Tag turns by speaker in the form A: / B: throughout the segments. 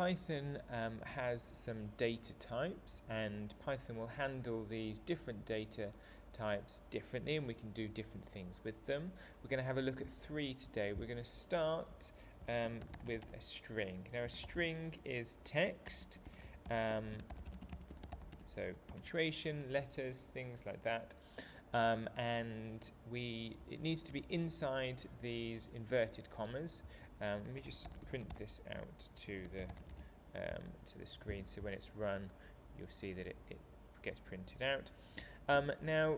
A: Python has some data types, and Python will handle these different data types differently, and we can do different things with them. We're going to have a look at 3 today. We're going to start with a string. Now, a string is text, so punctuation, letters, things like that. And it needs to be inside these inverted commas. Let me just print this out to the screen, so when it's run, you'll see that it gets printed out. Now,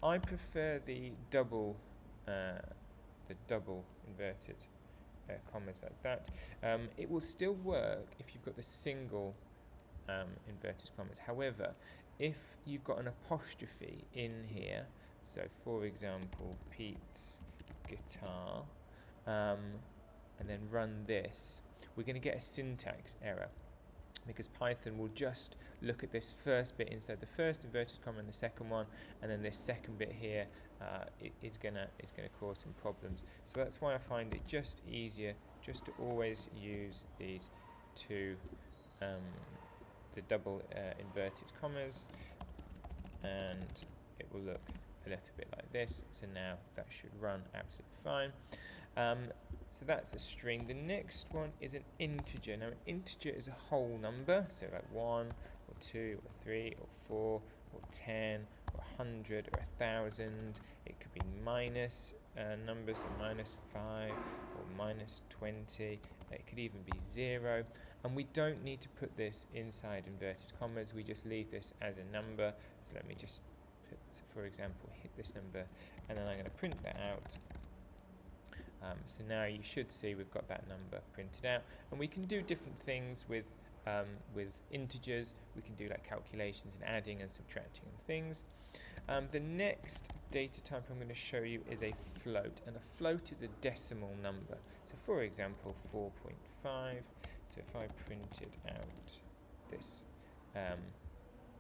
A: I prefer the double inverted commas like that. It will still work if you've got the single inverted commas. However, if you've got an apostrophe in here, so for example, Pete's guitar, and then run this, we're going to get a syntax error, because Python will just look at this first bit inside the first inverted comma and the second one, and then this second bit here is gonna cause some problems. So that's why I find it just easier just to always use these two the double inverted commas, and it will look a little bit like this. So now that should run absolutely fine. So that's a string. The next one is an integer. Now, an integer is a whole number, so like 1 or 2 or 3 or 4 or 10 or 100 or 1,000. It could be minus numbers, so -5 or -20. It could even be 0. And we don't need to put this inside inverted commas. We just leave this as a number. So let me just put, for example, hit this number, and then I'm going to print that out. So now you should see we've got that number printed out, and we can do different things with integers. We can do like calculations and adding and subtracting and things. The next data type I'm going to show you is a float, and a float is a decimal number. So for example, 4.5. So if I printed out this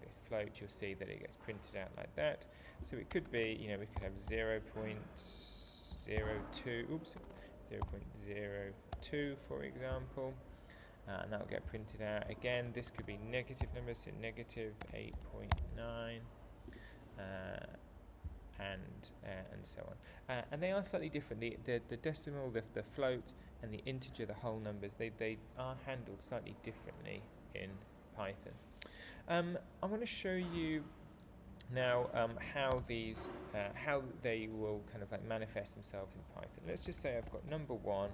A: this float, you'll see that it gets printed out like that. So it could be, we could have 0.02, for example, and that will get printed out. Again, this could be negative numbers, so -8.9, and so on. And they are slightly different. The decimal, the float, and the integer, the whole numbers, they are handled slightly differently in Python. I want to show you now how they will kind of like manifest themselves in Python. Let's just say I've got number 1,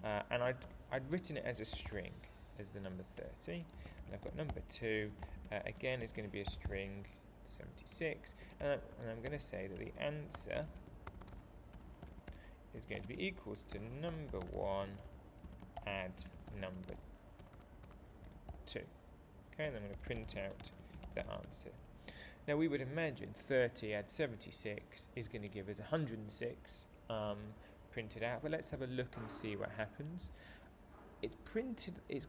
A: and I'd written it as a string, as the number 30, and I've got number 2, again is going to be a string, 76, and I'm going to say that the answer is going to be equals to number 1 add number 2. Okay, and I'm going to print out the answer. Now, we would imagine 30 add 76 is going to give us 106 printed out, but let's have a look and see what happens. It's printed, it's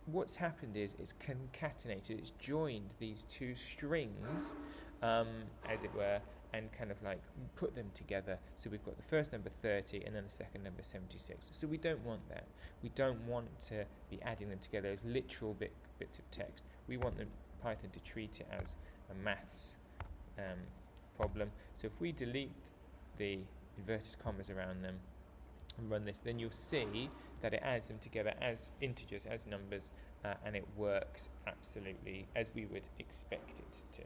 A: what's happened is it's concatenated, it's joined these two strings, as it were, and kind of like put them together. So we've got the first number 30 and then the second number 76. So we don't want that. We don't want to be adding them together as literal bits of text. We want Python to treat it as a maths problem. So if we delete the inverted commas around them and run this, then you'll see that it adds them together as integers, as numbers, and it works absolutely as we would expect it to.